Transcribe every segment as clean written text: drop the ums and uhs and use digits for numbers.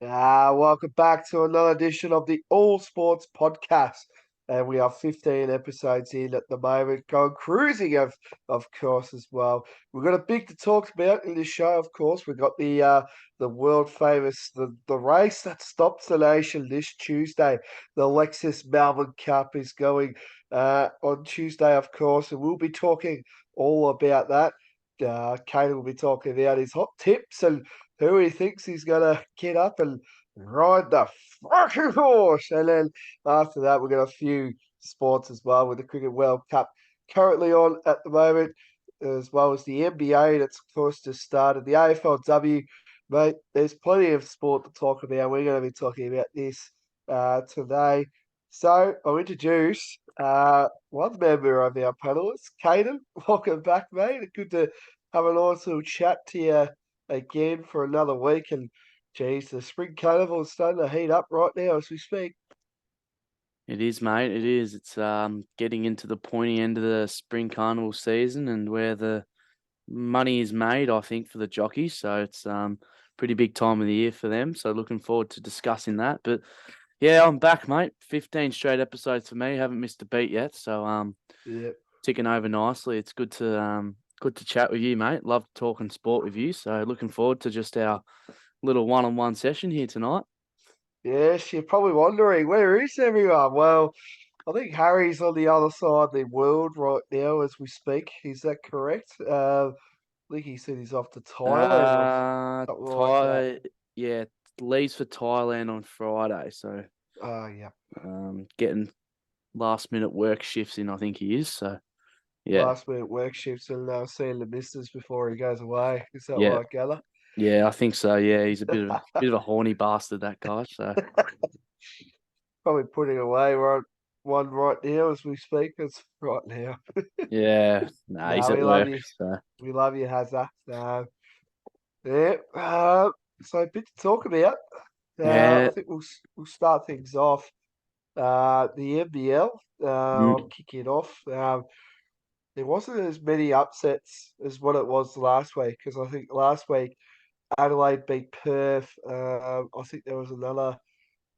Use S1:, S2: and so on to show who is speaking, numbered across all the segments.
S1: Welcome back to another edition of the All Sports Podcast. And we are 15 episodes in at the moment, going cruising of course as well. We've got a big to talk about in this show, of course. We've got the world famous the race that stops the nation this Tuesday. The Lexus Melbourne Cup is going on Tuesday, of course, and we'll be talking all about that. Kane will be talking about his hot tips and who he thinks he's going to get up and ride the fucking horse. And then after that, we've got a few sports as well with the Cricket World Cup currently on at the moment, as well as the NBA that's, of course, just started. The AFLW, mate, there's plenty of sport to talk about. We're going to be talking about this today. So I'll introduce one member of our panelists, Caden. Welcome back, mate. Good to have a nice little chat to you again for another week. And geez, the spring carnival is starting to heat up right now as we speak.
S2: It is, mate. It is. It's getting into the pointy end of the spring carnival season and where the money is made, I think, for the jockeys. So it's pretty big time of the year for them. So looking forward to discussing that. But yeah, I'm back, mate. 15 straight episodes for me. Haven't missed a beat yet. So
S1: Yeah.
S2: ticking over nicely. It's good to chat with you, mate. Love talking sport with you. So looking forward to just our little one-on-one session here tonight.
S1: Yes, you're probably wondering, where is everyone? Well, I think Harry's on the other side of the world right now as we speak. Is that correct? I think he said he's off to Thailand or something like that.
S2: Yeah, leaves for Thailand on Friday. So
S1: Oh, yeah.
S2: getting last minute work shifts in, I think he is. So yeah,
S1: Last minute work shifts and seeing the missus before he goes away. Is that
S2: yeah,
S1: right, Gala?
S2: yeah, I think so. Yeah, he's a bit of a horny bastard, that guy. So
S1: Probably putting away one right now as we speak. It's right now.
S2: yeah, nah, he's
S1: No,
S2: at
S1: we love
S2: work.
S1: you.
S2: So
S1: We love you, Hazza. Yeah. So a bit to talk about. I
S2: yeah,
S1: think we'll start things off. The NBL. I'll
S2: mm,
S1: kick it off. There wasn't as many upsets as what it was last week because I think last week Adelaide beat Perth. I think there was another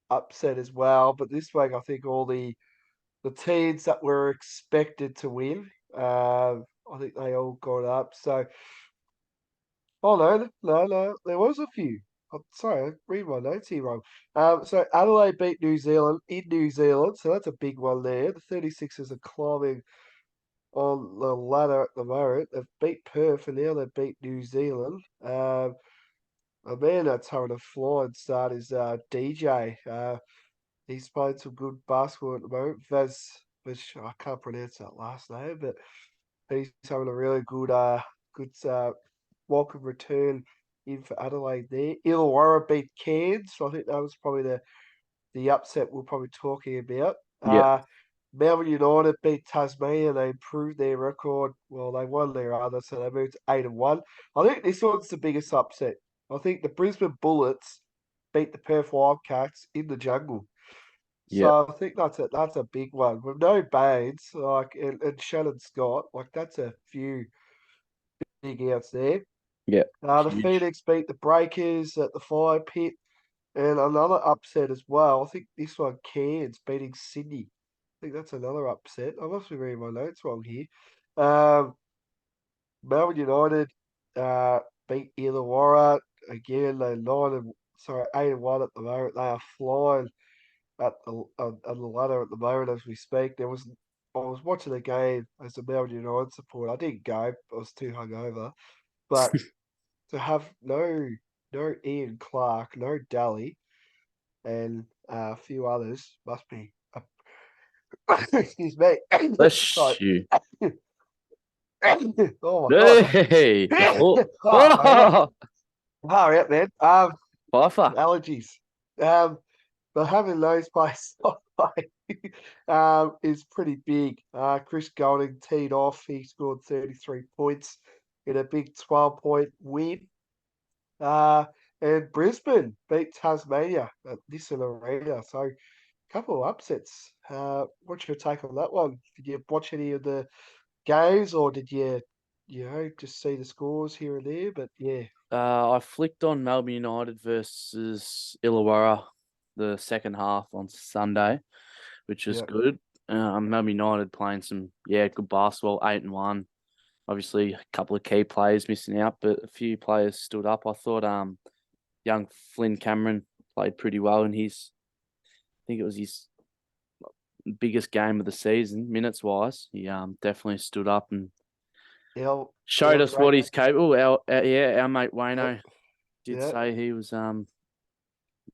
S1: upset as well, but this week I think all the teams that were expected to win, I think they all got up. So, oh no, there was a few. I'm sorry, I read my notes here wrong. So Adelaide beat New Zealand in New Zealand, so that's a big one there. The 36ers are climbing on the ladder at the moment. They've beat Perth and now they've beat New Zealand. A man that's having a flying start is DJ. He's playing some good basketball at the moment. Which I can't pronounce that last name, but he's having a really good welcome return in for Adelaide there. Illawarra beat Cairns, so I think that was probably the upset we're probably talking about.
S2: yeah,
S1: Melbourne United beat Tasmania. They improved their record. Well, they won their other, so they moved to 8-1. I think this one's the biggest upset. I think the Brisbane Bullets beat the Perth Wildcats in the jungle.
S2: yeah,
S1: So I think that's a big one. With no Baines, and Shannon Scott, like that's a few big outs there.
S2: yeah.
S1: The
S2: Huge.
S1: Phoenix beat the Breakers at the Fire Pit, and another upset as well. I think this one Cairns beating Sydney. I think that's another upset. I must be reading my notes wrong here. Um, Melbourne United beat Illawarra again. They're 8-1 at the moment. They are flying at the ladder at the moment as we speak. I was watching the game as a Melbourne United supporter. I didn't go. I was too hungover. But to have no Ian Clark, no Daly, and a few others must be. Excuse me. Sorry.
S2: Bless you.
S1: Oh my god.
S2: Hey, oh,
S1: Oh man.
S2: oh,
S1: Hurry up, man.
S2: Puffer.
S1: Allergies. But having those players is pretty big. Chris Golding teed off. He scored 33 points in a big 12-point win. Uh, and Brisbane beat Tasmania at Nissan Arena. So a couple of upsets. What's your take on that one? Did you watch any of the games or did you just see the scores here and there? But yeah.
S2: I flicked on Melbourne United versus Illawarra the second half on Sunday, which was
S1: Yeah.
S2: good. Melbourne United playing some good basketball, 8-1. Obviously, a couple of key players missing out, but a few players stood up. I thought young Flynn Cameron played pretty well in I think it was his biggest game of the season, minutes wise. He definitely stood up and showed
S1: El
S2: us what
S1: Drake.
S2: he's capable. Our mate
S1: Yeah.
S2: Wayno did
S1: Yeah.
S2: say he was going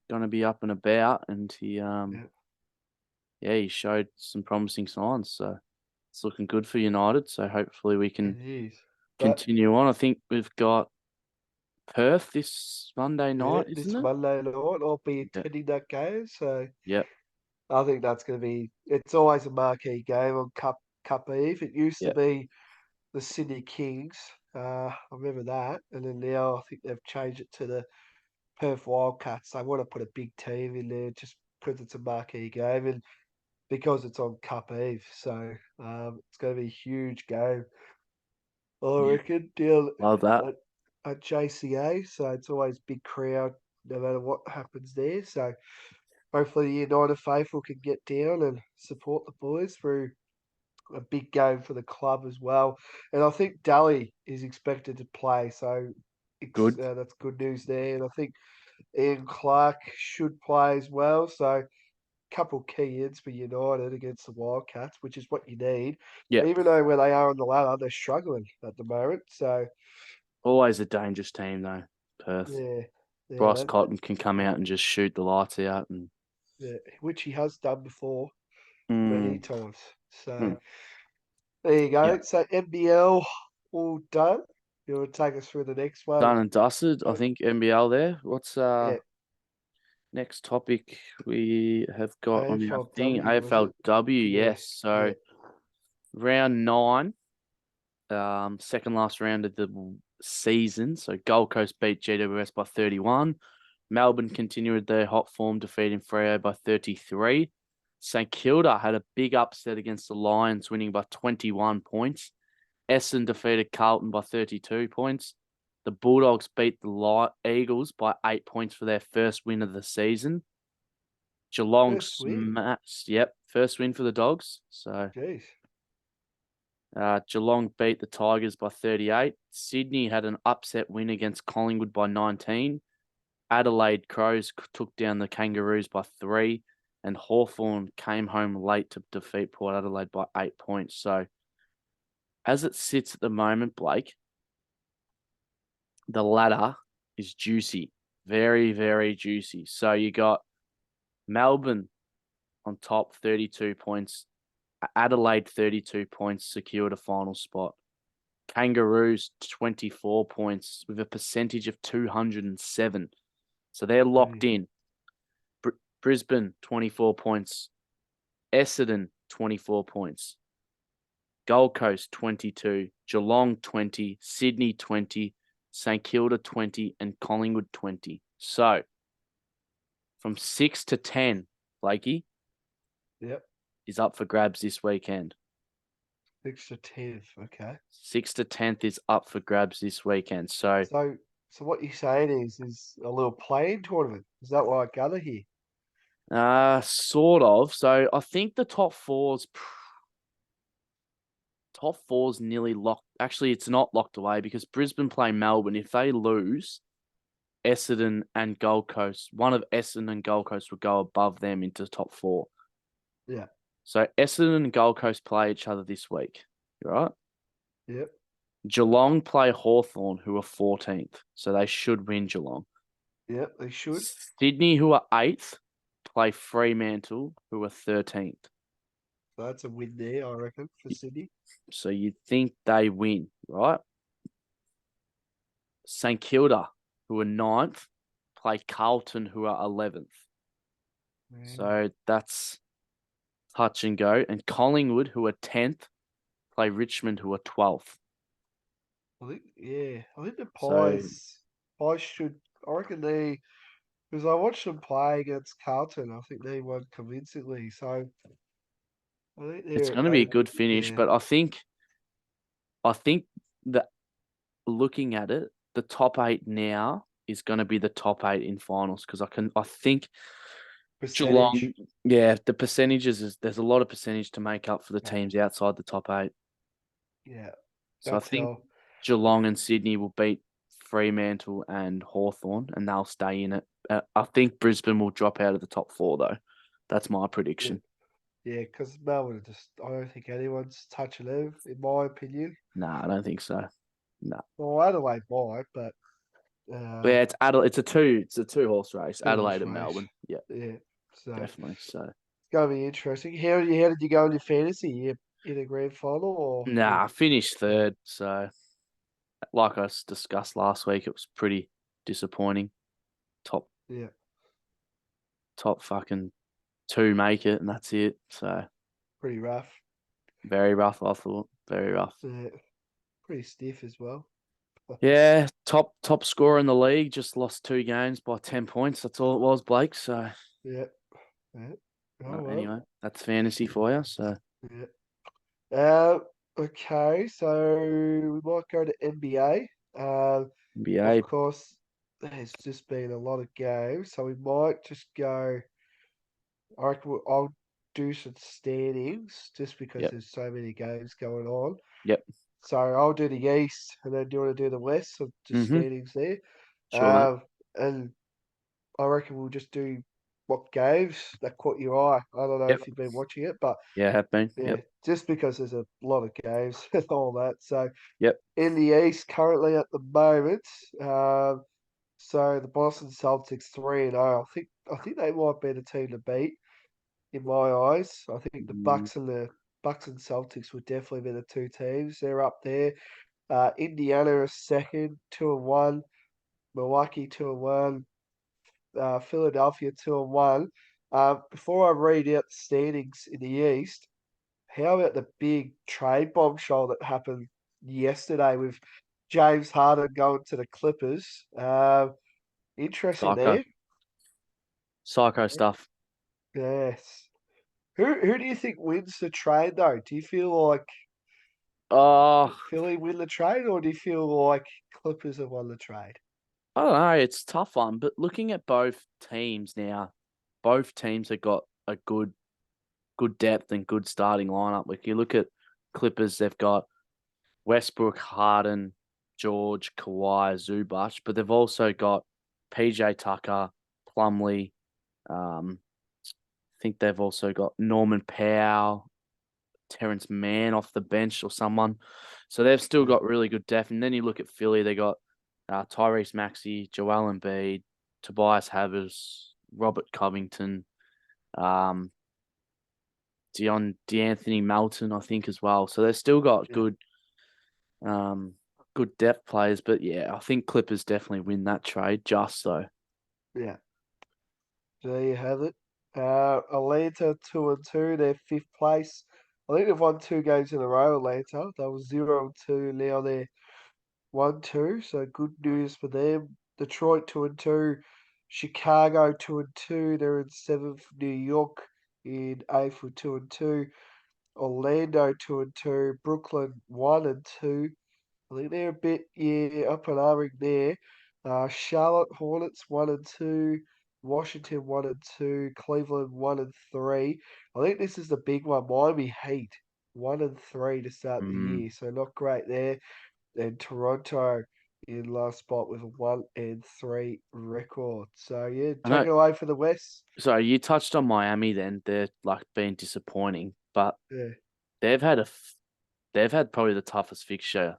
S2: to be up and about, and
S1: Yeah.
S2: he showed some promising signs. So it's looking good for United. So hopefully we
S1: It
S2: can
S1: is. But
S2: continue on. I think we've got Perth this Monday
S1: yeah,
S2: night, isn't
S1: this
S2: it?
S1: Monday night I'll be
S2: Yeah.
S1: attending that game. So
S2: Yep.
S1: I think that's going to be. It's always a marquee game on Cup Eve. It used to
S2: Yep.
S1: be the Sydney Kings. I remember that, and then now I think they've changed it to the Perth Wildcats. They want to put a big team in there just because it's a marquee game and because it's on Cup Eve. So it's going to be a huge game, I
S2: Yeah.
S1: reckon, down
S2: Love that.
S1: at JCA. So it's always big crowd no matter what happens there. So hopefully the United faithful can get down and support the boys through a big game for the club as well. And I think Daly is expected to play, so
S2: Good.
S1: that's good news there. And I think Ian Clark should play as well. So couple key ins for United against the Wildcats, which is what you need.
S2: Yep.
S1: Even though where they are on the ladder, they're struggling at the moment. So
S2: Always a dangerous team though, Perth.
S1: yeah, yeah,
S2: Bryce Cotton can come out and just shoot the lights out and
S1: yeah, which he has done before many
S2: mm,
S1: times. So
S2: mm,
S1: there you
S2: yeah.
S1: go. So NBL all done. You want to take us through the next one?
S2: Done and dusted. I think NBL there. What's
S1: Yeah,
S2: next topic we have got on our thing?
S1: AFLW was it?
S2: AFLW,
S1: Yeah,
S2: yes.
S1: yeah.
S2: So round 9, second last round of the season. So Gold Coast beat GWS by 31. Melbourne continued their hot form, defeating Freo by 33. St Kilda had a big upset against the Lions, winning by 21 points. Essendon defeated Carlton by 32 points. The Bulldogs beat the Eagles by 8 points for their first win of the season. Geelong
S1: First win.
S2: first win for the Dogs. So
S1: Jeez.
S2: Geelong beat the Tigers by 38. Sydney had an upset win against Collingwood by 19. Adelaide Crows took down the Kangaroos by 3. And Hawthorn came home late to defeat Port Adelaide by 8 points. So as it sits at the moment, Blake, the ladder is juicy. Very, very juicy. So you got Melbourne on top, 32 points. Adelaide, 32 points, secured a final spot. Kangaroos, 24 points with a percentage of 207. So they're locked
S1: Jeez.
S2: in. Brisbane, 24 points. Essendon, 24 points. Gold Coast, 22. Geelong, 20. Sydney, 20. St Kilda, 20. And Collingwood, 20. So from 6 to 10, Blakey,
S1: Yep.
S2: is up for grabs this weekend.
S1: 6 to 10. Okay.
S2: 6 to 10th is up for grabs this weekend. So,
S1: So what you're saying is a little playing tournament. Is that what I gather here?
S2: sort of. So I think the top four's nearly locked. Actually, it's not locked away because Brisbane play Melbourne. If they lose, Essendon and Gold Coast, one of Essendon and Gold Coast will go above them into the top 4.
S1: Yeah.
S2: So Essendon and Gold Coast play each other this week, right?
S1: Yep.
S2: Geelong play Hawthorn, who are 14th, so they should win Geelong.
S1: Yep. They should.
S2: Sydney, who are 8th, play Fremantle, who are 13th.
S1: So that's a win there, I reckon, for Sydney.
S2: So you'd think they win, right? St Kilda, who are 9th, play Carlton, who are 11th.
S1: Yeah.
S2: So that's touch and go. And Collingwood, who are 10th, play Richmond, who are 12th.
S1: I think the
S2: So
S1: Pies should. I reckon they, because I watched them play against Carlton. I think they won convincingly. So I think
S2: it's going to be a good finish.
S1: yeah,
S2: But I think that looking at it, the top 8 now is going to be the top 8 in finals because I think Geelong,
S1: Percentage.
S2: yeah, the percentages there's a lot of percentage to make up for the
S1: Yeah.
S2: teams outside the top 8.
S1: Yeah.
S2: So I
S1: That's
S2: think
S1: how.
S2: Geelong and Sydney will beat Fremantle and Hawthorn, and they'll stay in it. I think Brisbane will drop out of the top 4 though. That's my
S1: Yeah.
S2: prediction.
S1: Yeah, because Melbourne are just, I don't think anyone's touching them, in my opinion.
S2: Nah, I don't think so. No.
S1: Well, Adelaide might, but
S2: But
S1: uh,
S2: yeah, it's a two horse race.
S1: two horse
S2: Adelaide and
S1: race.
S2: Melbourne. Yeah,
S1: Yeah. So it's
S2: definitely. So
S1: going to be interesting. How did you go in your fantasy? You in a grand final or
S2: nah, I
S1: in
S2: finished
S1: third?
S2: third. So like I discussed last week, it was pretty disappointing. Top
S1: Yeah.
S2: top fucking 2 make it, and that's it. So
S1: Pretty rough.
S2: very rough, I thought. Very rough.
S1: Yeah. Pretty stiff as well.
S2: Yeah, top scorer in the league, just lost 2 games by 10 points. That's all it was, Blake. So
S1: Yeah. Yeah. Oh well.
S2: anyway, that's fantasy for you. So
S1: Yeah. Uh, okay, so we might go to NBA. Of
S2: NBA,
S1: course, there's just been a lot of games, so we might just go. I reckon I'll do some standings just because
S2: yep,
S1: there's so many games going on.
S2: yep.
S1: So I'll do the East, and then do you want to do the West? So just
S2: Mm-hmm.
S1: standings there.
S2: Sure, mate.
S1: And I reckon we'll just do what games that caught your eye. I don't know
S2: Yep.
S1: if you've been watching it, but
S2: Yeah, have been.
S1: yeah,
S2: Yep.
S1: just because there's a lot of games and all that. So
S2: Yep.
S1: in the East currently at the moment, so the Boston Celtics 3-0. I think they might be the team to beat in my eyes. I think the
S2: Mm,
S1: Bucks and Celtics would definitely be the two teams. They're up there. Indiana is second, 2-1. Milwaukee 2-1. Philadelphia 2-1. Before I read out the standings in the East, how about the big trade bombshell that happened yesterday with James Harden going to the Clippers? Interesting
S2: Psycho.
S1: there.
S2: Psycho stuff.
S1: Yes. Who do you think wins the trade though? Do you feel like
S2: Oh,
S1: Philly win the trade, or do you feel like Clippers have won the trade?
S2: I don't know. It's a tough one, but looking at both teams now, both teams have got a good depth and good starting lineup. Like you look at Clippers, they've got Westbrook, Harden, George, Kawhi, Zubac, but they've also got PJ Tucker, Plumlee. I think they've also got Norman Powell, Terrence Mann off the bench or someone. So they've still
S1: Yeah,
S2: got really good depth. And then you look at Philly, they got Tyrese Maxey, Joel Embiid, Tobias Harris, Robert Covington, um, D'Anthony Melton, I think as well. So they've still got
S1: yeah,
S2: um, good depth players. But yeah, I think Clippers definitely win that trade. Just so.
S1: yeah. There you have it. Atlanta 2-2, they're fifth place. I think they've won two games in a row. Atlanta, they were 0-2. Now they're 1-2. So good news for them. Detroit 2-2. Chicago 2-2. They're in seventh. New York in eighth with 2-2. Orlando 2-2. Brooklyn 1-2. I think they're a bit, yeah, up and upping there. Charlotte Hornets 1-2, Washington 1-2, Cleveland 1-3. I think this is the big one. Miami Heat 1-3 to start the
S2: Mm.
S1: year, so not great there. And Toronto in last spot with a 1-3 record. So yeah,
S2: I
S1: take
S2: know.
S1: it away for the West.
S2: So you touched on Miami. Then they're like being disappointing, but
S1: Yeah,
S2: they've had they've had probably the toughest fixture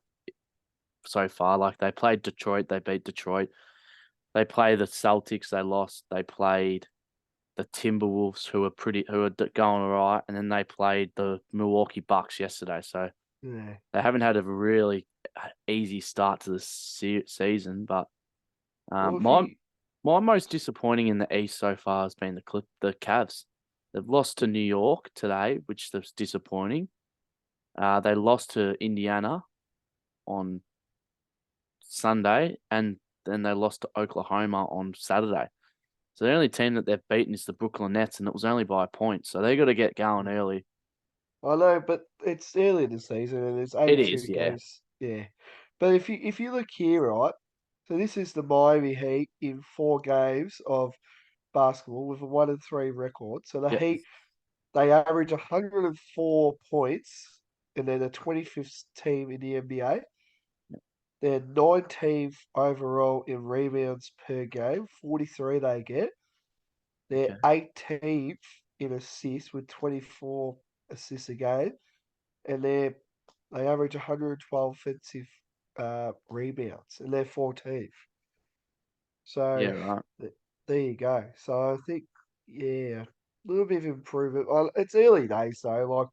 S2: so far. Like they played Detroit, they beat Detroit. They play the Celtics, they lost. They played the Timberwolves, who are going all right, and then they played the Milwaukee Bucks yesterday. So
S1: yeah.
S2: they haven't had a really easy start to the season. But
S1: Well, if
S2: my
S1: you,
S2: most disappointing in the East so far has been the Cavs. They've lost to New York today, which was disappointing. They lost to Indiana on Sunday, and then they lost to Oklahoma on Saturday. So the only team that they've beaten is the Brooklyn Nets, and it was only by a point. So they got to get going
S1: yeah.
S2: early.
S1: I know, but it's early in the season and there's
S2: It
S1: 82
S2: is, yeah.
S1: games. Yeah. But if you look here, right? So this is the Miami Heat in 4 games of basketball with a 1-3 record. So the
S2: Yeah.
S1: Heat, they average 104 points, and they're the 25th team in the NBA. They're 19th overall in rebounds per game, 43 they get. They're
S2: Okay.
S1: 18th in assists with 24 assists a game, and they average 112 offensive rebounds, and they're 14th. So
S2: Yeah. Right.
S1: there you go. So I think, yeah, a little bit of improvement. Well, it's early days though. Like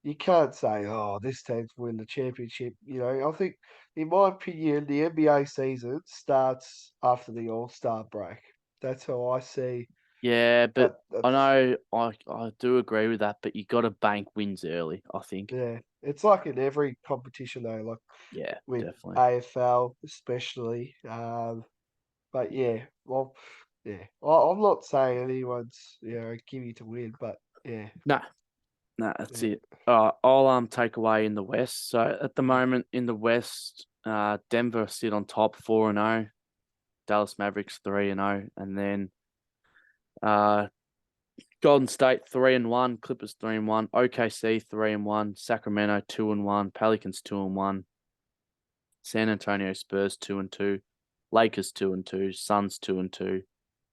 S1: you can't say, oh, this team's win the championship. I think, in my opinion, the NBA season starts after the All Star break. That's how I see.
S2: Yeah, but I
S1: That's
S2: know I do agree with that, but you got to bank wins early, I think.
S1: Yeah. It's like in every competition though. Like
S2: Yeah,
S1: with
S2: definitely.
S1: AFL especially. But yeah, well, yeah, I'm not saying anyone's gimme to win, but yeah,
S2: No, no, that's
S1: yeah,
S2: it. I'll take away in the West. So at the
S1: yeah,
S2: moment in the West, Denver sit on top 4-0, Dallas Mavericks 3-0, and then uh Golden State 3-1, Clippers 3-1, OKC 3-1, Sacramento 2-1, Pelicans 2-1, San Antonio Spurs 2-2, Lakers 2-2, Suns 2-2,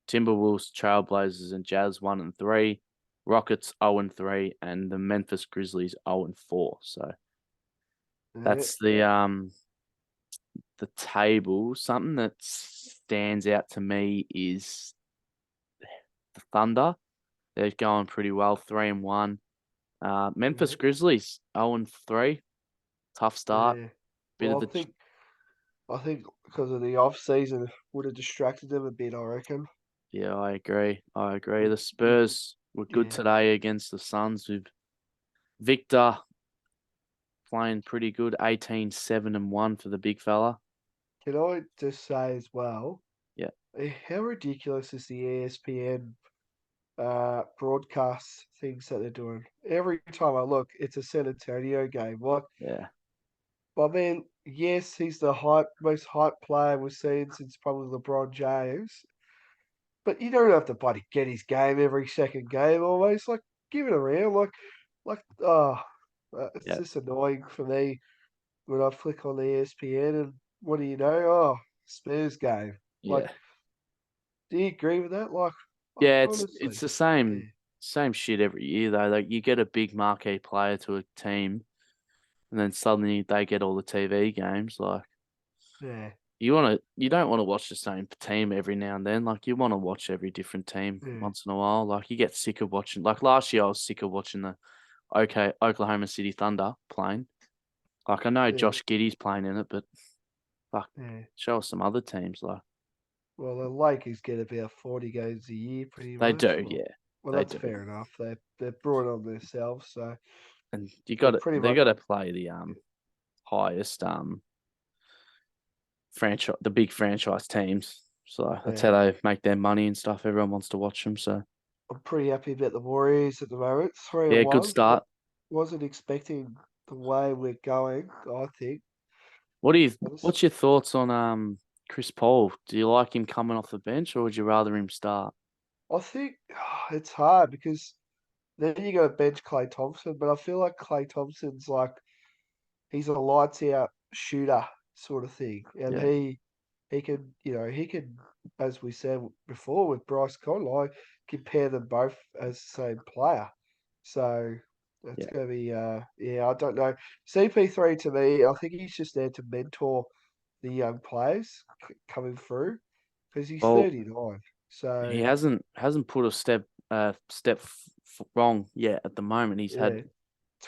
S2: Timberwolves, Trailblazers, and Jazz 1-3, Rockets 0-3, and the Memphis Grizzlies 0-4. So
S1: yeah,
S2: that's the table. Something that stands out to me is the Thunder. They're going pretty well, 3-1. Memphis
S1: yeah,
S2: Grizzlies 0-3. Tough start.
S1: yeah.
S2: Bit of
S1: Well,
S2: the
S1: I think because of the off season would have distracted them a bit. I reckon.
S2: Yeah, I agree. I agree.
S1: With
S2: The
S1: with
S2: Spurs were good
S1: yeah.
S2: today against the Suns with Victor playing pretty good, 18-7-1 for the big fella.
S1: Can I just say as well,
S2: Yeah,
S1: how ridiculous is the ESPN broadcast things that they're doing? Every time I look, it's a San Antonio game. What?
S2: yeah,
S1: I mean, yes, he's the most hyped player we've seen since probably LeBron James. But you don't have to bloody get his game every second game almost. Like, give it around. It's
S2: yeah,
S1: just annoying for me when I flick on the ESPN and what do you know? Oh, Spurs game. Like,
S2: yeah.
S1: do you agree with that? Like,
S2: Yeah, it's
S1: honestly,
S2: the
S1: yeah,
S2: same shit every year though. Like you get a big marquee player to a team and then suddenly they get all the TV games. Like
S1: yeah,
S2: you don't want to watch the same team every now and then. Like you want to watch every different team
S1: yeah,
S2: once in a while. Like you get sick of watching. Like last year, I was sick of watching the Oklahoma City Thunder playing. Like I know
S1: yeah,
S2: Josh Giddey's playing in it, but fuck,
S1: yeah.
S2: show us some other teams. Like
S1: Well, the Lakers get about 40 games a year, pretty
S2: they
S1: much.
S2: do,
S1: Well,
S2: yeah,
S1: well,
S2: they
S1: that's
S2: do.
S1: fair enough. They're brought on themselves, so
S2: And
S1: they're pretty
S2: they
S1: much
S2: got to play the highest franchise, the big franchise teams. So that's how
S1: yeah.
S2: they make their money and stuff. Everyone wants to watch them. So
S1: I'm pretty happy about the Warriors at the moment. Three and
S2: yeah, good
S1: one.
S2: start.
S1: Wasn't expecting the way we're going. I think. I just,
S2: What's your thoughts on Chris Paul? Do you like him coming off the bench or would you rather him start?
S1: I think it's hard because then you got to bench Clay Thompson, but I feel like Clay Thompson's like he's a lights out shooter sort of thing, and
S2: Yeah,
S1: he can, as we said before with Bryce Conley, compare them both as the same player. So that's
S2: yeah.
S1: gonna be yeah, I don't know. CP3 to me, I think he's just there to mentor the young players coming through because he's
S2: Well,
S1: 39.
S2: he
S1: So
S2: hasn't put a step wrong yet at the moment. He's
S1: yeah,
S2: had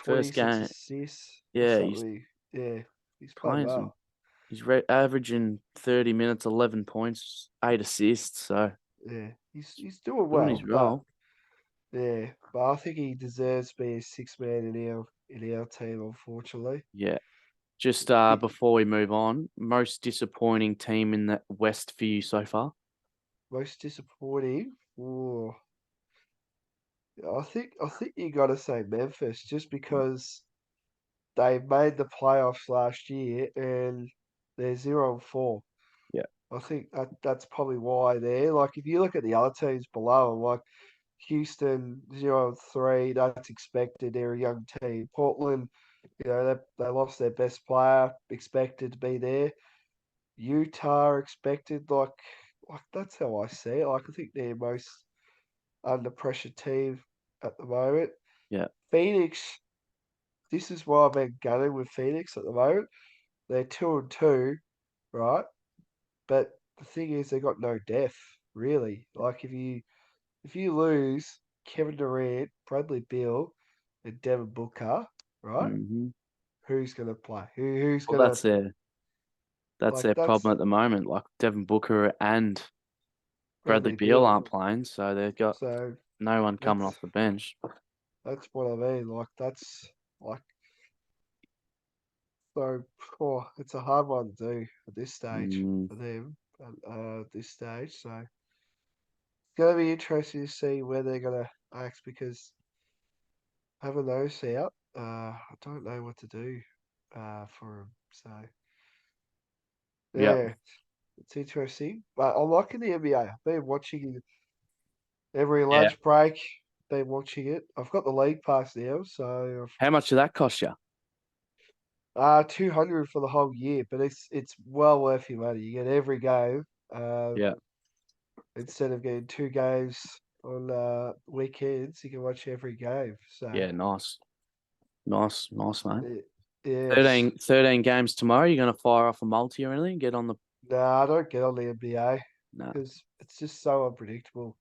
S2: first
S1: 26
S2: game.
S1: assists or
S2: Yeah, he's
S1: something. Yeah, he's playing
S2: playing some.
S1: well.
S2: He's averaging 30 minutes, 11 points, 8 assists. So
S1: Yeah, he's doing
S2: doing
S1: well,
S2: his
S1: but
S2: role.
S1: yeah, but I think he deserves to be a six man in our team, unfortunately.
S2: Yeah. Just
S1: It,
S2: before we move on, most disappointing team in the West for you so far?
S1: most disappointing. Oh, I think you got to say Memphis just because they made the playoffs last year and they're 0-4. I think that's probably why there. Like if you look at the other teams below, like Houston 0-3, that's expected. They're a young team. Portland, they lost their best player, expected to be there. Utah expected, like that's how I see it. Like I think they're most under pressure team at the moment.
S2: Yeah.
S1: Phoenix, this is why I've been gunning with Phoenix at the moment. They're 2-2, right? But the thing is, they got no depth really. Like if you lose Kevin Durant, Bradley Beal, and Devin Booker, right?
S2: Hmm.
S1: Who's gonna play? Who's
S2: Well,
S1: gonna
S2: that's
S1: like?
S2: their problem
S1: That's
S2: at the moment. Like Devin Booker and Bradley
S1: Bradley
S2: Beal
S1: Beal.
S2: aren't playing, so they've got
S1: So
S2: no one coming
S1: that's
S2: off the bench.
S1: that's what I mean. Like that's like so. Oh, it's a hard one to do at this stage
S2: Mm,
S1: for them. At this stage, so it's gonna be interesting to see where they're gonna act because having those out, I don't know what to do for them. So
S2: yep.
S1: yeah, it's interesting. But I'm liking the NBA. I've been watching it every
S2: Yeah.
S1: lunch break. Been watching it. I've got the league pass now, so
S2: How much did that cost you?
S1: 200 for the whole year. But it's well worth your money. You get every game. Uh,
S2: Yeah.
S1: Instead of getting two games on weekends, you can watch every game. So
S2: Yeah, nice. Nice, mate.
S1: it, yes,
S2: 13 games tomorrow. You're going to fire off a multi or anything? Get on the.
S1: no, I don't get on the NBA
S2: No.
S1: because it's just so unpredictable.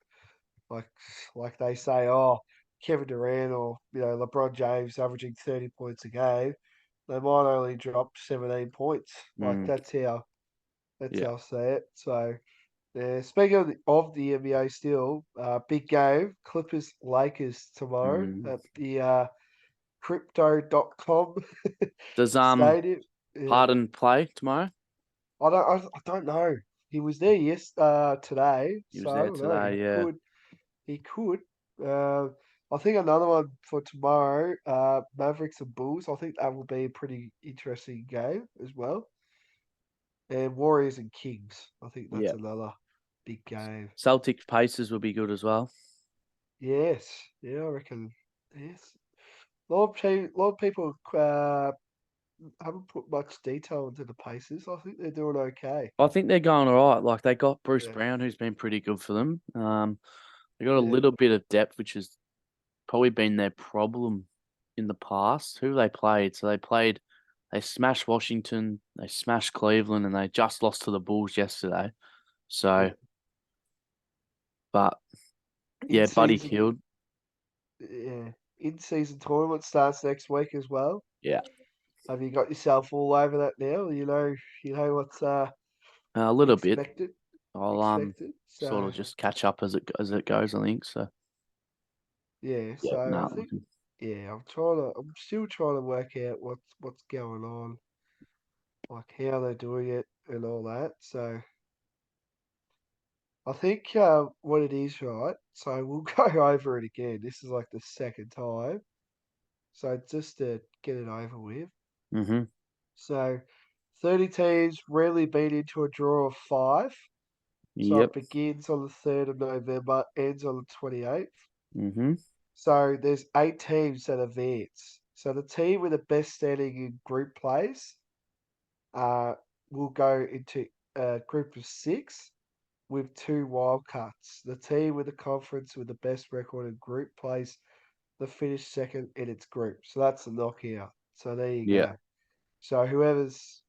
S1: Like like they say, oh, Kevin Durant or LeBron James averaging 30 points a game, they might only drop 17 points. Like
S2: Mm,
S1: that's how
S2: yeah.
S1: I say it. So yeah, speaking of the NBA still, big game, Clippers Lakers tomorrow
S2: Mm.
S1: at the crypto.com
S2: Does
S1: stadium. Yeah.
S2: Harden play tomorrow?
S1: I don't know. He was there today,
S2: He was
S1: so I
S2: there
S1: don't know.
S2: today. Yeah.
S1: He could. Uh, I think another one for tomorrow, Mavericks and Bulls. I think that will be a pretty interesting game as well. And Warriors and Kings. I think that's
S2: Yeah.
S1: another big game.
S2: Celtics Pacers will be good as well.
S1: Yes, yeah, I reckon. Yes, a lot of people haven't put much detail into the Pacers. I think they're doing okay.
S2: I think they're going all right. Like they got Bruce
S1: Yeah,
S2: Brown, who's been pretty good for them. They got a
S1: yeah.
S2: little bit of depth, which has probably been their problem in the past. Who they played? They smashed Washington, they smashed Cleveland, and they just lost to the Bulls yesterday.
S1: Yeah.
S2: So, but
S1: In
S2: yeah, Buddy
S1: season,
S2: Hield.
S1: yeah, in season tournament starts next week as well.
S2: Yeah,
S1: Have you got yourself all over that now? You know what's
S2: a little bit.
S1: expected,
S2: I'll
S1: expected.
S2: sort
S1: So
S2: of just catch up as it goes. I think so.
S1: yeah,
S2: Yeah,
S1: so I
S2: no,
S1: think yeah, I'm still trying to work out what's going on, like how they're doing it and all that. So I think what it is, right? So we'll go over it again. This is like the second time. So just to get it over with.
S2: mm-hmm.
S1: So 30 teams rarely beat into a draw of five. So it
S2: Yep.
S1: begins on the 3rd of November, ends on the 28th.
S2: Mm-hmm.
S1: So there's 8 teams that advance. So the team with the best standing in group plays uh, will go into a group of 6 with 2 wildcards. The team with the conference with the best record in group plays the finish second in its group. So that's the knockout. So there you
S2: Yeah.
S1: go. So whoever's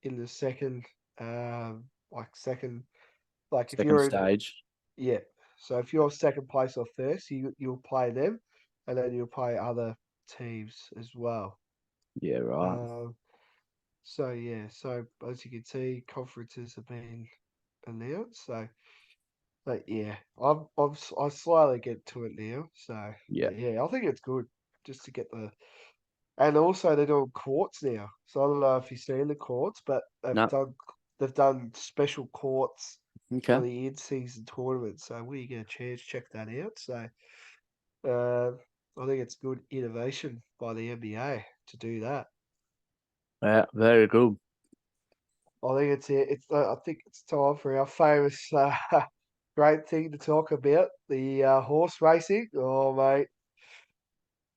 S1: in the second, um, second, like if
S2: Second
S1: you're in,
S2: stage.
S1: yeah. So if you're second place or first, you'll play them, and then you'll play other teams as well.
S2: Yeah. Right.
S1: Um, so yeah. So as you can see, conferences have been announced. So, but yeah, I slowly get to it now. So,
S2: Yeah.
S1: but yeah, I think it's good just to get and also they're doing courts now. So I don't know if you've seen the courts, but
S2: No.
S1: they've done special courts for
S2: Okay.
S1: the in-season tournament. So when you get a chance, check that out. So uh, I think it's good innovation by the NBA to do that.
S2: Yeah. Very good.
S1: I think it's it. I think it's time for our famous great thing to talk about, the horse racing. Oh mate,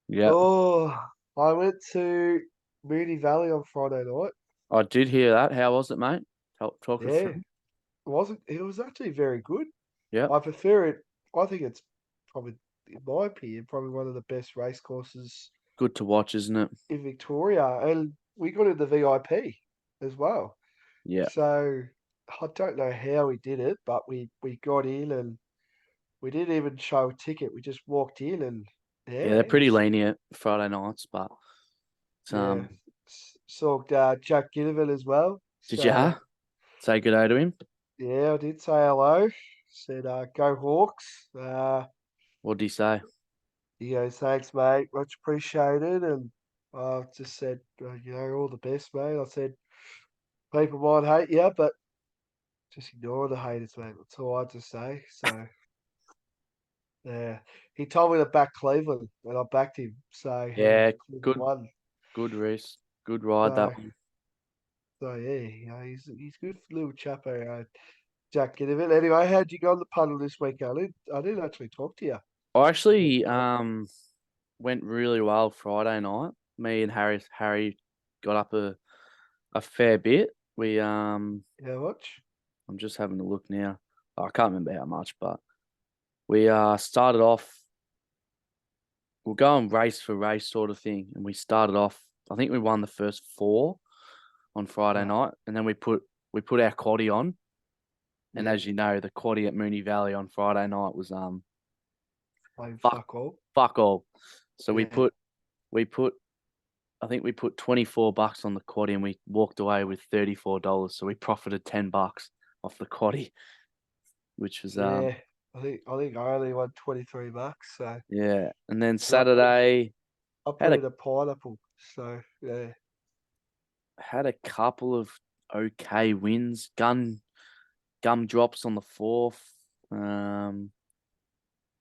S2: Yeah,
S1: oh, I went to Mooney Valley on Friday night.
S2: I did hear that. How was it, mate? Talk us
S1: Yeah,
S2: through.
S1: it was actually very good.
S2: Yeah,
S1: I prefer it. I think it's probably, in my opinion, probably one of the best race courses
S2: good to watch, isn't it?
S1: in Victoria, and we got in the VIP as well.
S2: Yeah,
S1: So I don't know how we did it, but we got in and we didn't even show a ticket. We just walked in and
S2: yeah,
S1: yeah,
S2: they're
S1: it
S2: pretty
S1: was
S2: lenient Friday nights, but it's,
S1: yeah. Saw Jack Ginnivan as well.
S2: did you
S1: So
S2: say good day to him?
S1: yeah, I did say hello. Said go Hawks.
S2: What did he say?
S1: He goes, thanks mate, much appreciated. And I just said, all the best, mate. I said people might hate you, but just ignore the haters, mate. That's all I had to say. So yeah, he told me to back Cleveland, and I backed him. So
S2: Yeah,
S1: Cleveland
S2: good,
S1: won.
S2: good race, good ride
S1: So
S2: that one.
S1: yeah, he's good little chapper, Jack Ginnivan. Anyway, how'd you go on the puddle this week? I didn't actually talk to you
S2: I
S1: about
S2: actually
S1: that.
S2: went really well Friday night. Me and Harry got up a fair bit. We
S1: How much?
S2: I'm just having a look now. I can't remember how much, but we started off. We're going race for race sort of thing, and we started off. I think we won the first four on Friday
S1: Yeah,
S2: night, and then we put our quaddie on. And
S1: yeah.
S2: as you know, the quaddie at Mooney Valley on Friday night was
S1: Playing
S2: fuck
S1: fuck all.
S2: fuck all. So
S1: Yeah.
S2: we put I think we put $24 on the quaddie and we walked away with $34. So we profited $10 off the quaddie, which was
S1: Yeah, I think I only won $23, so
S2: yeah. And then
S1: and
S2: Saturday
S1: I
S2: had
S1: put
S2: a
S1: in a pineapple. So yeah,
S2: had a couple of okay wins. Gum drops on the fourth. Um,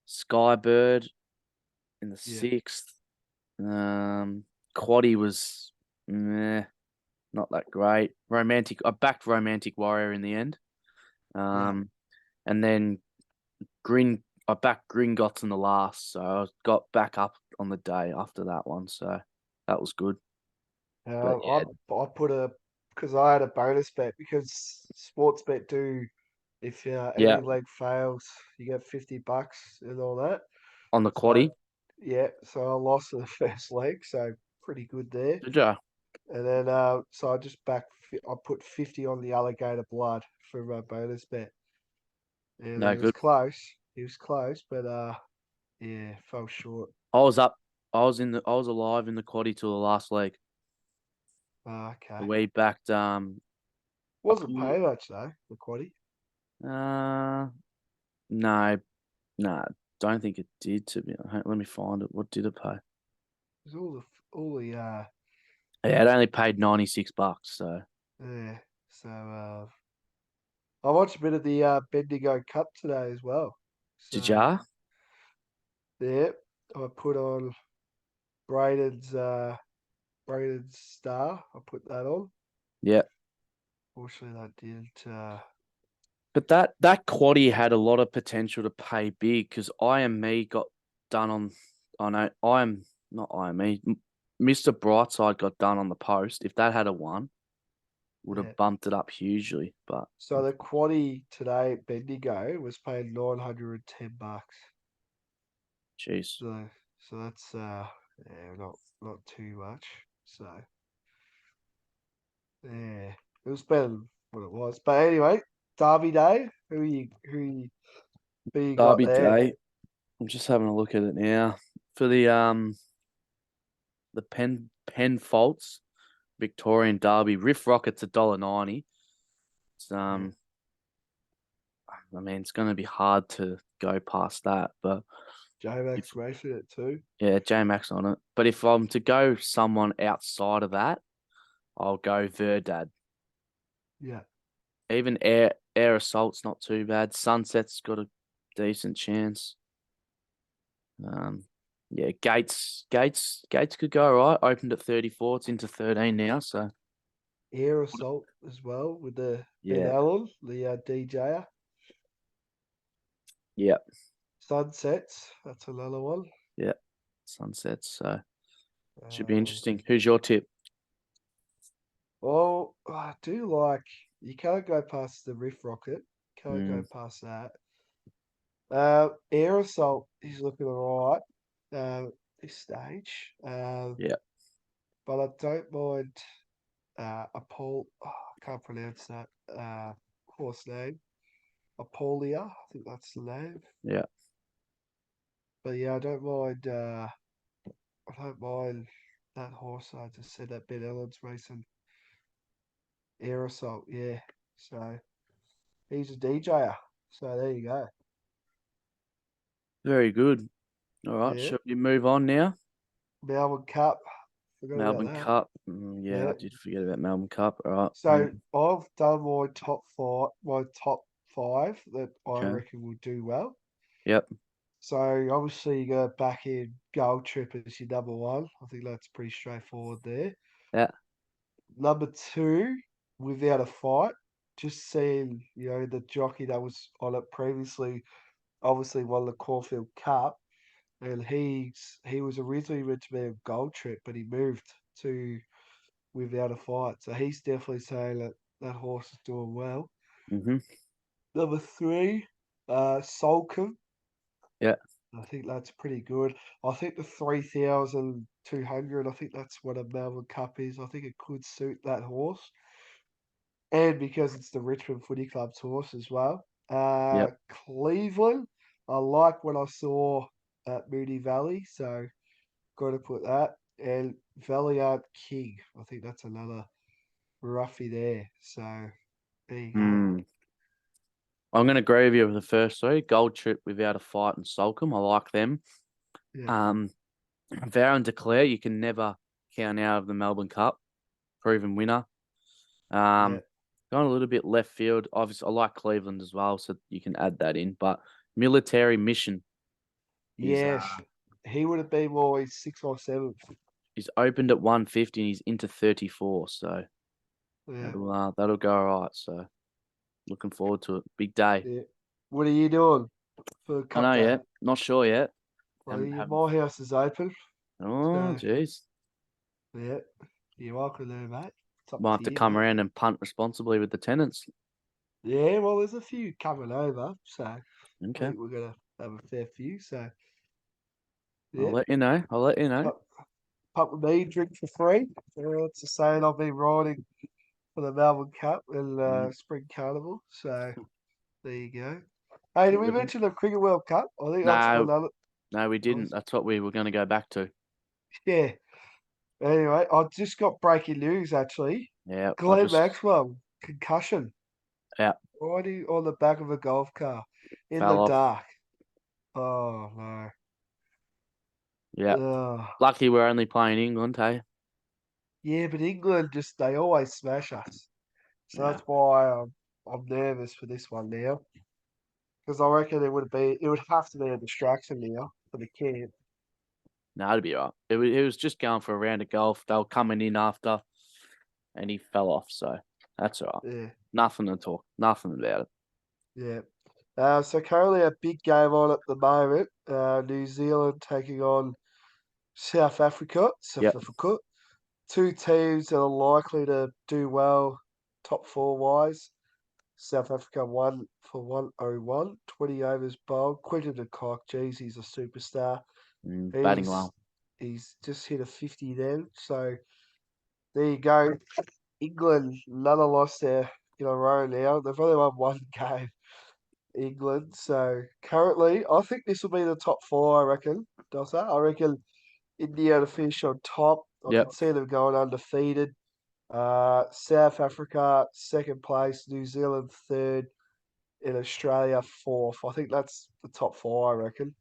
S2: Skybird in the
S1: yeah,
S2: sixth. Um, Quaddie was meh, not that great. I backed Romantic Warrior in the end.
S1: yeah.
S2: Um, and then I backed Gringotts in the last, so I got back up on the day after that one, so that was good. But yeah,
S1: I put a because I had a bonus bet because sports bet do if
S2: yeah,
S1: any leg fails you get $50 and all that.
S2: on the
S1: So
S2: quaddie,
S1: yeah, so I lost the first leg, so pretty good there.
S2: did ya?
S1: And then so I just I put 50 on the alligator blood for my bonus bet. And
S2: No
S1: it was
S2: good.
S1: close. It was close, but yeah, fell short.
S2: I was up. I was alive in the quaddie till the last leg.
S1: Okay.
S2: We backed I
S1: Wasn't
S2: pulled
S1: paying much though, the quaddy.
S2: uh no, no, don't think it did to be. Let me find it. What did it pay?
S1: It was all the
S2: Yeah, it only paid $96. So
S1: yeah. So I watched a bit of the Bendigo Cup today as well.
S2: did
S1: So
S2: ya?
S1: yeah, I put on Braden's star. I put that on.
S2: Yeah.
S1: Fortunately, that didn't.
S2: But that quaddie had a lot of potential to pay big because I am me got done on. I know I am not I am me. Mr. Brightside got done on the post. If that had a one, would
S1: Yeah.
S2: have bumped it up hugely. But
S1: So the quaddy today at Bendigo was paying $910.
S2: jeez,
S1: So that's yeah, not too much. So yeah, it was better than what it was. But anyway, Derby Day. Who you got
S2: Derby
S1: there?
S2: Day. I'm just having a look at it now for the Penn Faults Victorian Derby. Riff Rocket's $1.90. It's
S1: Yeah,
S2: I mean, it's going to be hard to go past that, but if
S1: J-Max racing it too.
S2: yeah, J Max on it. But if I'm to go someone outside of that, I'll go Verdad.
S1: Yeah,
S2: Even Air Assault's not too bad. Sunset's got a decent chance. Um, yeah, Gates could go all right. Opened at 34. It's into 13 now, so
S1: Air Assault as well with the Ben
S2: Yeah,
S1: Allen, the DJer.
S2: yeah,
S1: Sunsets, that's another one.
S2: yeah. Sunsets. So should be
S1: Um,
S2: interesting. Who's your tip?
S1: well, I do like, you can't go past the Riff Rocket. Can't go
S2: Mm,
S1: past that. Air Assault is looking alright this stage.
S2: yeah,
S1: But I don't mind Apol. Oh, I can't pronounce that horse name. Apolia, I think that's the name.
S2: yeah.
S1: But yeah, I don't mind. I don't mind that horse. I just said that Ben Ellen's racing Air Assault. Yeah, so he's a DJer. So there you go.
S2: Very good. All right.
S1: Yeah,
S2: Shall we move on now?
S1: Melbourne Cup. Forgot about
S2: Melbourne
S1: that.
S2: Cup. Yeah,
S1: Yeah.
S2: I did forget about Melbourne Cup. All right.
S1: So I've done my top five that I
S2: Okay.
S1: reckon will do well.
S2: Yep.
S1: So obviously you go back in Gold Trip as your number one. I think that's pretty straightforward there.
S2: Yeah.
S1: Number two, without a fight, just seeing, the jockey that was on it previously obviously won the Caulfield Cup, and he was originally meant to be a Gold Trip, but he moved to without a fight. So he's definitely saying that that horse is doing well.
S2: Mhm.
S1: Number three, Solcombe.
S2: Yeah.
S1: I think that's pretty good. I think the 3,200, I think that's what a Melbourne Cup is. I think it could suit that horse. And because it's the Richmond Footy Club's horse as well.
S2: Yep.
S1: Cleveland, I like what I saw at Mooney Valley, so got to put that. And Valiant King, I think that's another roughie there. So there you go.
S2: Mm. I'm going to agree with you with the first three. Gold Trip without a fight and Solcombe. I like them.
S1: Yeah,
S2: Um, Vow and Declare, you can never count out of the Melbourne Cup. Proven winner.
S1: yeah,
S2: Going a little bit left field. Obviously, I like Cleveland as well, so you can add that in. But Military Mission is
S1: yes. He would have been more sixth or seventh.
S2: he's opened at 150 and he's into 34, so
S1: Yeah,
S2: that'll go all right. So looking forward to it. Big day.
S1: yeah. What are you doing for the
S2: I
S1: cup
S2: know
S1: day?
S2: yet. Not sure yet.
S1: Well,
S2: Haven't.
S1: my house is open,
S2: Oh,
S1: so
S2: jeez.
S1: yeah, you're welcome there, mate. It's up
S2: Might have
S1: to
S2: to
S1: you,
S2: come
S1: mate.
S2: around and punt responsibly with the tenants.
S1: Yeah, well, there's a few coming over, so I
S2: Okay.
S1: think we're gonna have a fair few. So
S2: I'll
S1: yeah,
S2: let you know. I'll let you know.
S1: pup, pup with me, drink for free. It's the saying I've been riding for the Melbourne Cup and
S2: Mm.
S1: Spring Carnival. So there you go. Hey, did we
S2: Beautiful.
S1: mention the Cricket World Cup? I think that's
S2: No,
S1: another.
S2: no, we didn't. That's what we were going to go back to.
S1: Yeah. Anyway, I just got breaking news actually.
S2: Yeah, I
S1: Glenn
S2: just
S1: Maxwell, concussion,
S2: yeah
S1: riding on the back of a golf car in the
S2: fell off.
S1: dark. Oh no.
S2: Yeah,
S1: Ugh.
S2: lucky we're only playing England, hey.
S1: Yeah, but England they always smash us. So
S2: Yeah,
S1: that's why I'm nervous for this one now. Because I reckon it would have to be a distraction now for the camp.
S2: no, it'd be all right. It was just going for a round of golf. They were coming in after, and he fell off. So that's all right.
S1: Yeah,
S2: Nothing to talk. Nothing about it.
S1: yeah. So currently a big game on at the moment. New Zealand taking on South Africa. South
S2: Yep.
S1: Africa. Two teams that are likely to do well, top four wise. South Africa won for 101, 20 overs bowled. Quinton de Kock, geez, he's a superstar.
S2: Batting
S1: He's
S2: well.
S1: he's just hit a 50 then. So there you go. England, another loss there in a row now. They've only won one game, England. So currently, I think this will be the top four, I reckon, Dossa. I reckon India to finish on top. I
S2: Yep.
S1: can see them going undefeated. South Africa, second place. New Zealand, third. In Australia, fourth. I think that's the top four, I reckon.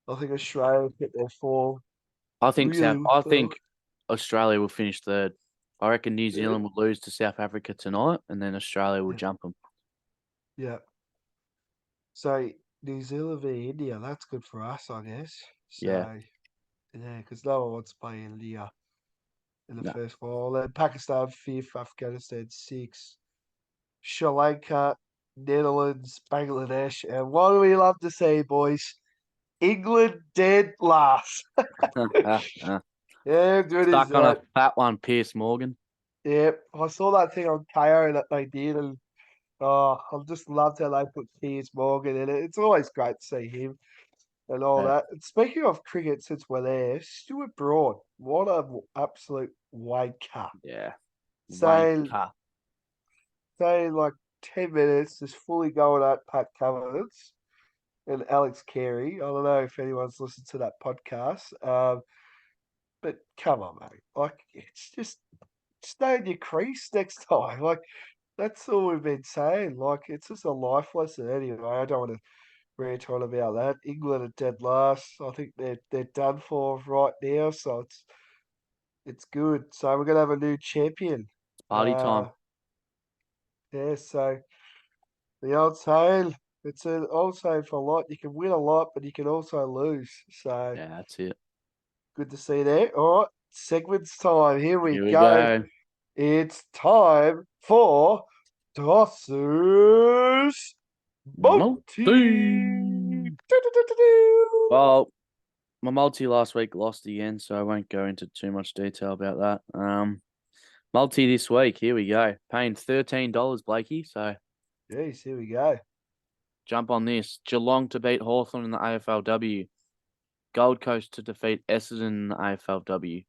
S1: I think Australia hit their form really
S2: I
S1: well.
S2: think Australia will finish third. I reckon New
S1: Yeah.
S2: Zealand will lose to South Africa tonight, and then Australia will
S1: Yeah.
S2: jump them.
S1: Yeah. So New Zealand v India, that's good for us, I guess.
S2: Yeah.
S1: So yeah, because no one wants to play India. in the
S2: No.
S1: first final. Then Pakistan 5th, Afghanistan 6th, Sri Lanka, Netherlands, Bangladesh, and what do we love to see, boys? England dead last. Yeah, good is
S2: Stuck on a
S1: that.
S2: fat one, Pierce Morgan.
S1: Yep, I saw that thing on KO that they did, and I just loved how they put Piers Morgan in it. It's always great to see him and all
S2: Yeah.
S1: that. And speaking of cricket, since we're there, Stuart Broad, what an absolute wanker.
S2: Yeah.
S1: Saying,
S2: Wanker.
S1: saying like 10 minutes, just fully going at Pat Cummins and Alex Carey. I don't know if anyone's listened to that podcast, but come on, mate. Like, it's just stay in your crease next time. Like, that's all we've been saying. Like, it's just a life lesson anyway. I don't want to rant on about that. England are dead last. I think they're done for right now, so it's good. So we're gonna have a new champion.
S2: Party
S1: Uh,
S2: time.
S1: yeah. So the old saying, it's an old saying for a lot. You can win a lot, but you can also lose. So
S2: Yeah, that's it.
S1: good to see there. All right, segments time. Here we
S2: Here we
S1: go.
S2: go.
S1: It's time for Dossa's Multi.
S2: Multi.
S1: Do-do-do-do-do.
S2: Well, my multi last week lost again, so I won't go into too much detail about that. Multi this week, here we go. Paying $13, Blakey. So
S1: Jeez, here we go.
S2: jump on this. Geelong to beat Hawthorn in the AFLW. Gold Coast to defeat Essendon in the AFLW.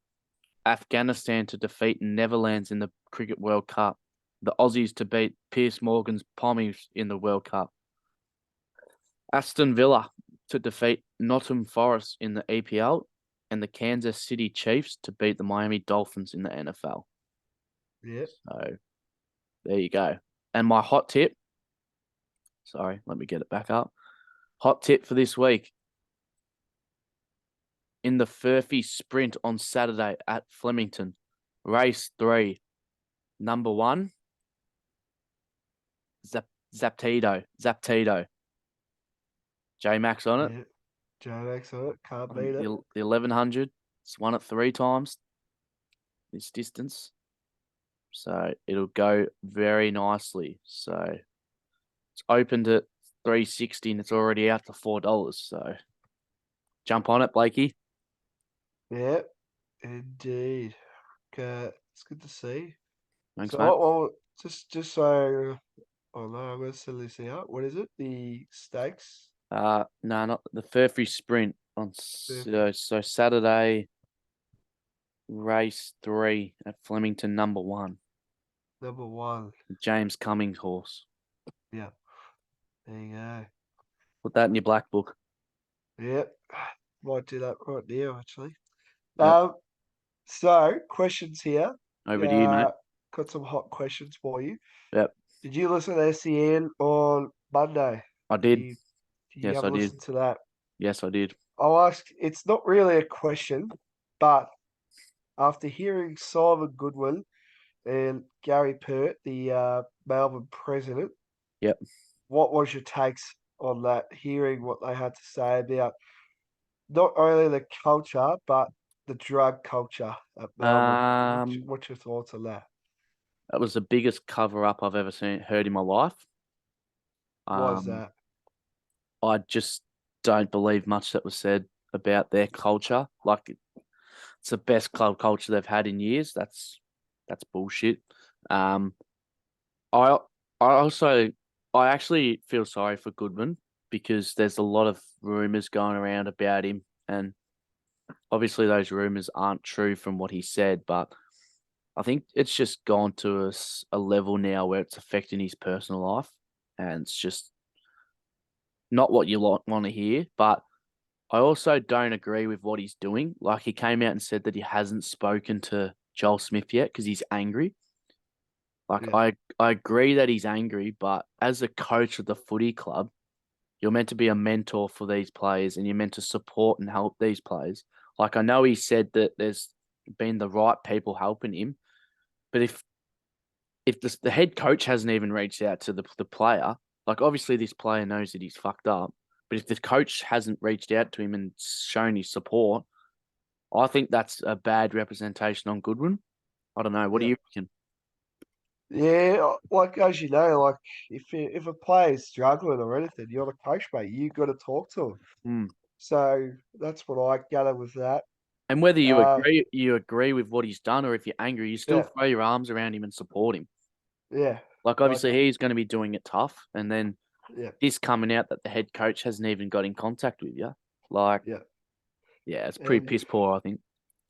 S2: Afghanistan to defeat Netherlands in the Cricket World Cup. The Aussies to beat Pierce Morgan's Pommies in the World Cup. Aston Villa to defeat Nottingham Forest in the EPL. And the Kansas City Chiefs to beat the Miami Dolphins in the NFL.
S1: Yep.
S2: So there you go. And my hot tip. Sorry, let me get it back up. Hot tip for this week. In the Furphy Sprint on Saturday at Flemington, race 3, number 1, Zaptito. J-Max on it.
S1: Yep. J-Max on it. Can't
S2: On
S1: beat it.
S2: the 1100. It's won it 3 times this distance. So it'll go very nicely. So it's opened at 360 and it's already out to $4. So jump on it, Blakey.
S1: Yep. Indeed. Okay. It's good to see.
S2: Thanks,
S1: So
S2: mate.
S1: just so oh no, I'm gonna send this out. What is it? The stakes?
S2: No, not the Furphy Sprint on
S1: Furphy.
S2: so Saturday, race 3 at Flemington, number 1.
S1: Number 1.
S2: James Cummings horse.
S1: Yeah. There you go.
S2: Put that in your black book.
S1: Yep. Might do that right now, actually.
S2: Yep.
S1: So questions here.
S2: Over to you, mate.
S1: Got some hot questions for you.
S2: Yep.
S1: Did you listen to SEN on Monday?
S2: I
S1: Did
S2: did.
S1: you did you
S2: Yes,
S1: have
S2: I
S1: a
S2: did.
S1: listen to that?
S2: Yes, I did.
S1: I'll ask, it's not really a question, but after hearing Simon Goodwin and Gary Pert, the Melbourne president,
S2: Yep.
S1: what was your takes on that, hearing what they had to say about not only the culture, but the drug culture at Melbourne? What's your thoughts on that?
S2: That was the biggest cover up I've ever heard in my life.
S1: Was
S2: Um,
S1: that?
S2: I just don't believe much that was said about their culture. Like it's the best club culture they've had in years. That's bullshit. Um, I I actually feel sorry for Goodman because there's a lot of rumors going around about him, and obviously those rumors aren't true from what he said, but I think it's just gone to a level now where it's affecting his personal life, and it's just not what you want to hear. But I also don't agree with what he's doing. Like he came out and said that he hasn't spoken to Joel Smith yet because he's angry. Like
S1: Yeah.
S2: I agree that he's angry, but as a coach of the footy club, you're meant to be a mentor for these players and you're meant to support and help these players. Like I know he said that there's been the right people helping him, but if the head coach hasn't even reached out to the player, like obviously this player knows that he's fucked up, but if the coach hasn't reached out to him and shown his support, I think that's a bad representation on Goodwin. I don't know. What do
S1: Yeah.
S2: you reckon?
S1: Yeah, like as you know, like if a player's struggling or anything, you're the coach, mate. You got to talk to him.
S2: Hmm.
S1: So that's what I gather with that.
S2: And whether
S1: Uh,
S2: you agree with what he's done, or if you're angry, you still
S1: yeah,
S2: throw your arms around him and support him.
S1: yeah,
S2: Like
S1: like
S2: obviously he's going to be doing it tough, and then
S1: yeah,
S2: this coming out that the head coach hasn't even got in contact with you. Like,
S1: yeah.
S2: yeah, it's pretty
S1: And
S2: piss poor, I think.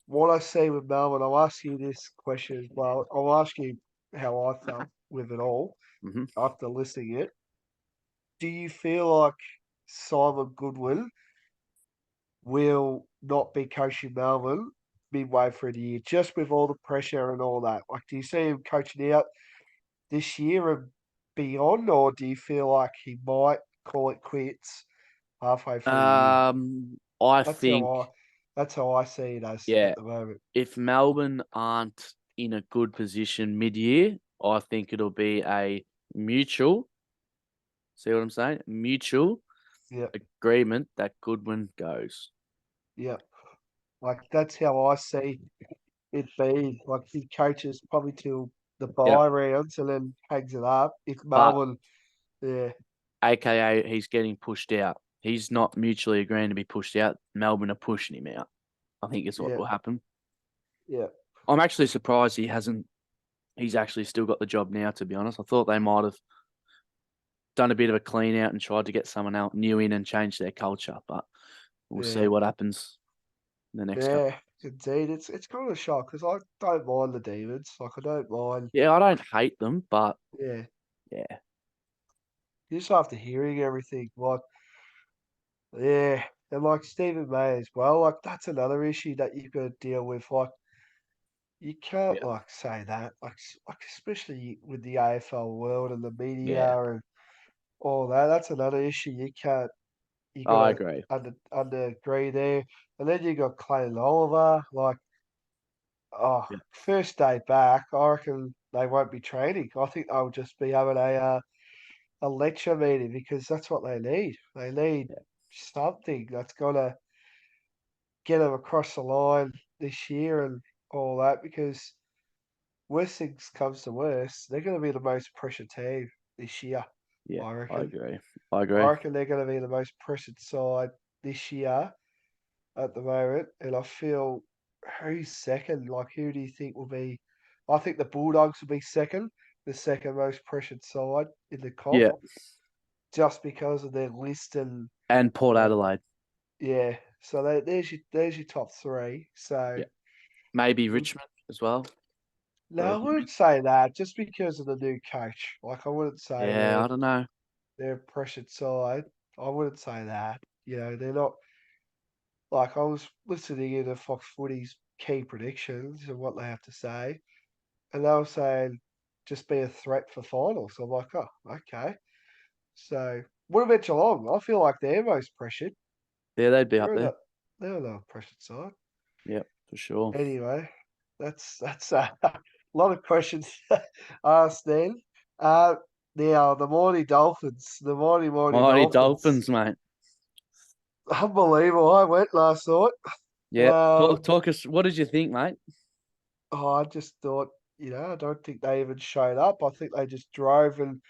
S1: what I see with Melbourne, I'll ask you this question as well. I'll ask you how I felt with it all
S2: Hmm.
S1: after listening it. Do you feel like Simon Goodwin will not be coaching Melbourne midway through the year, just with all the pressure and all that? Like, do you see him coaching out this year and beyond, or do you feel like he might call it quits halfway through the year?
S2: I
S1: That's
S2: think,
S1: that's how I see it as
S2: yeah,
S1: at the moment.
S2: if Melbourne aren't in a good position mid-year, I think it'll be a mutual. See what I'm saying? Mutual
S1: Yeah,
S2: agreement that Goodwin goes.
S1: yeah. Like that's how I see it be. Like he coaches probably till the
S2: Yep.
S1: bye rounds and then hangs it up. If
S2: But
S1: Melbourne, yeah,
S2: AKA he's getting pushed out. He's not mutually agreeing to be pushed out. Melbourne are pushing him out. I think is what
S1: yeah,
S2: will happen.
S1: yeah,
S2: I'm actually surprised he hasn't. He's actually still got the job now. To be honest, I thought they might have done a bit of a clean out and tried to get someone else new in and change their culture. But we'll
S1: yeah,
S2: see what happens in the next couple.
S1: yeah. Indeed, it's kind of a shock because I don't mind the demons. Like I don't mind.
S2: Yeah, I don't hate them, but
S1: Yeah,
S2: yeah,
S1: just after hearing everything, like yeah, and like Stephen May as well. Like that's another issue that you've got to deal with. Like you can't
S2: yeah,
S1: like say that. Like especially with the AFL world and the
S2: yeah.
S1: media and all that. That's another issue. You can't. You got
S2: I
S1: to
S2: agree.
S1: under agree there. And then you got Clayton Oliver. Like, oh,
S2: Yeah,
S1: first day back, I reckon they won't be training. I think they'll just be having a lecture meeting because that's what they need. They need
S2: yeah,
S1: something that's gonna get them across the line this year and all that. Because worst things comes to worst, they're gonna be the most pressure team this year.
S2: yeah.
S1: I
S2: I
S1: reckon.
S2: agree. I
S1: I
S2: agree.
S1: reckon they're gonna be the most pressured side this year at the moment, and I feel who's second? Like, who do you think will be? I think the Bulldogs will be second, the second most pressured side in the comp,
S2: Yeah,
S1: just because of their list
S2: and Port
S1: and
S2: Adelaide.
S1: yeah. So there's your top three. So
S2: Yeah, maybe Richmond as well.
S1: no,
S2: But
S1: I wouldn't say that just because of the new coach. Like, I wouldn't say
S2: yeah, I don't know.
S1: they're a pressured side. I wouldn't say that. They're not. Like I was listening to Fox Footy's key predictions and what they have to say, and they were saying just be a threat for finals. So I'm like, oh, okay. So what about Geelong? I feel like they're most pressured.
S2: Yeah, they'd be up
S1: They're
S2: there.
S1: not. They're not a pressured side.
S2: Yep, for sure.
S1: Anyway, that's a lot of questions asked then. Uh, Now the mighty Dolphins, the mighty
S2: Mighty
S1: Dolphins,
S2: Dolphins, mate.
S1: unbelievable. I went last night.
S2: Yep.
S1: Um,
S2: Talk us. What did you think, mate?
S1: Oh, I just thought, I don't think they even showed up. I think they just drove and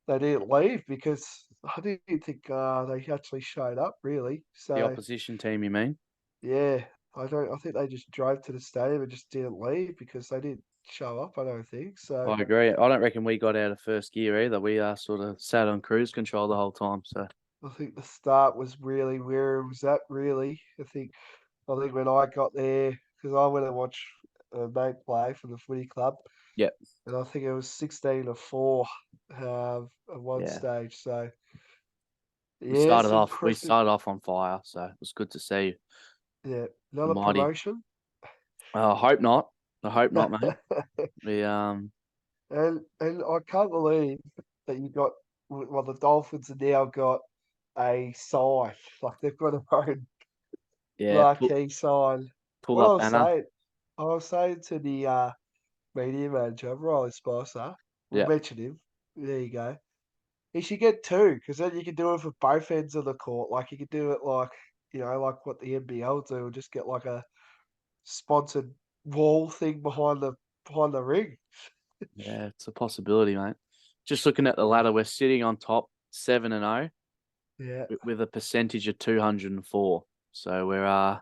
S1: they didn't leave because I didn't think they actually showed up really.
S2: The
S1: So
S2: opposition team, you mean?
S1: yeah, I don't. I think they just drove to the stadium and just didn't leave because they didn't show up. I don't think so.
S2: I agree. I don't reckon we got out of first gear either. We sort of sat on cruise control the whole time. So
S1: I think the start was really where it was at. Really, I think when I got there because I went and watched a mate play for the footy club,
S2: yep,
S1: and I think it was 16-4 at one
S2: yeah.
S1: stage. So.
S2: We
S1: Yeah,
S2: started
S1: it's
S2: off. We
S1: impressive.
S2: started off on fire. So it was good to see
S1: Yeah,
S2: the
S1: another
S2: mighty.
S1: promotion.
S2: I hope not. I hope not, mate.
S1: and
S2: We
S1: and I can't believe that you got well the Dolphins have now got a sign. Like they've got a own
S2: yeah
S1: marquee sign.
S2: pull
S1: What I
S2: up
S1: was
S2: banner.
S1: saying, I was saying to the media manager, Riley Spicer, we
S2: Yeah,
S1: mentioned him. There you go. He should get two, because then you can do it for both ends of the court. Like you could do it like like what the NBL do, just get like a sponsored wall thing behind the ring.
S2: Yeah, it's a possibility, mate. Just looking at the ladder, we're sitting on top 7-0
S1: Yeah,
S2: with a percentage of 204. So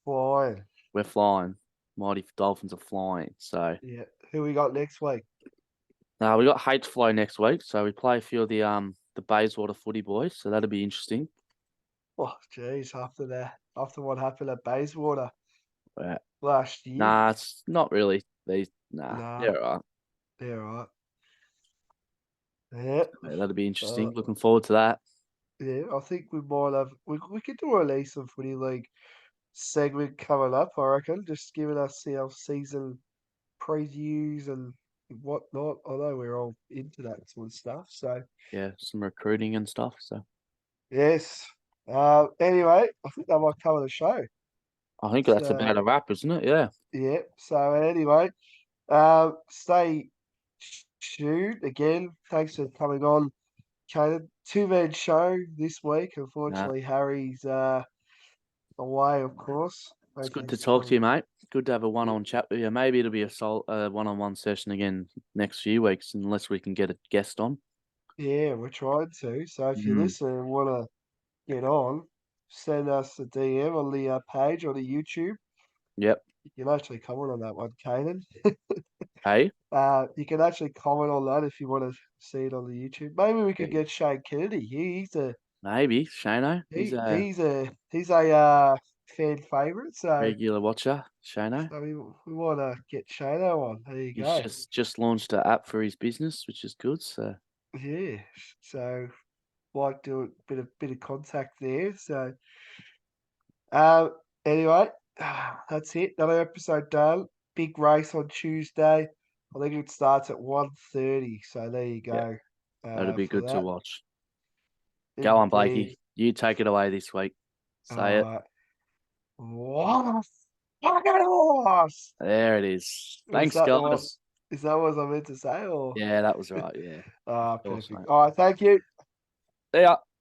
S1: fine.
S2: we're flying. Mighty Dolphins are flying. So
S1: Yeah, who we got next week?
S2: now we got H Flow next week. So we play a few of the Bayswater footy boys. So that'll be interesting.
S1: Oh, geez, after what happened at Bayswater
S2: Yeah.
S1: last year.
S2: Nah, it's not really.
S1: Nah,
S2: They're all right.
S1: they're right. Yeah,
S2: Yeah, that'll be
S1: uh,
S2: interesting. Looking forward to that.
S1: yeah. I think we might have. We could do a release of footy league segment coming up. I reckon, just giving us our season previews and whatnot. I know we're all into that sort of stuff. So
S2: Yeah, some recruiting and stuff. So
S1: yes. Anyway, I think that might cover the show.
S2: I think that's
S1: So
S2: about a wrap, isn't it? Yeah.
S1: yeah. So anyway, stay tuned again. Thanks for coming on, Caden. Two-man show this week.
S2: Nah,
S1: Unfortunately, Harry's away, of course.
S2: it's
S1: Hopefully
S2: good to
S1: he's
S2: talk to
S1: coming.
S2: you, mate. Good to have a one-on chat with you. Maybe it'll be a one-on-one session again next few weeks, unless we can get a guest on.
S1: Yeah, we're trying to. So if you
S2: Mm.
S1: listen and want to get on, send us a DM on the page or the YouTube.
S2: Yep.
S1: You can actually comment on that one, Kanan.
S2: Hey,
S1: You can actually comment on that if you want to see it on the YouTube. Maybe we
S2: yeah,
S1: could get Shane Kennedy.
S2: maybe Shano. He's a
S1: He's a fan favorite. So
S2: regular watcher. Shano.
S1: we want to get Shano on. There you
S2: He's
S1: go.
S2: just launched an app for his business, which is good. So
S1: Yeah. So might do a bit of contact there. So um anyway, that's it. Another episode done. Big race on Tuesday. I think it starts at 1:30. So there you
S2: yeah,
S1: go.
S2: that'll be
S1: For
S2: good to
S1: that.
S2: watch. Go on,
S1: Indeed.
S2: Blakey. You take it away this week. Say it.
S1: Alright. What a fucking horse!
S2: There it is.
S1: Was
S2: Thanks,
S1: that what
S2: guys.
S1: is that what I meant to say or
S2: Yeah, that was right. Yeah, of
S1: ah
S2: course,
S1: perfect.
S2: mate.
S1: Alright, thank you.
S2: See ya.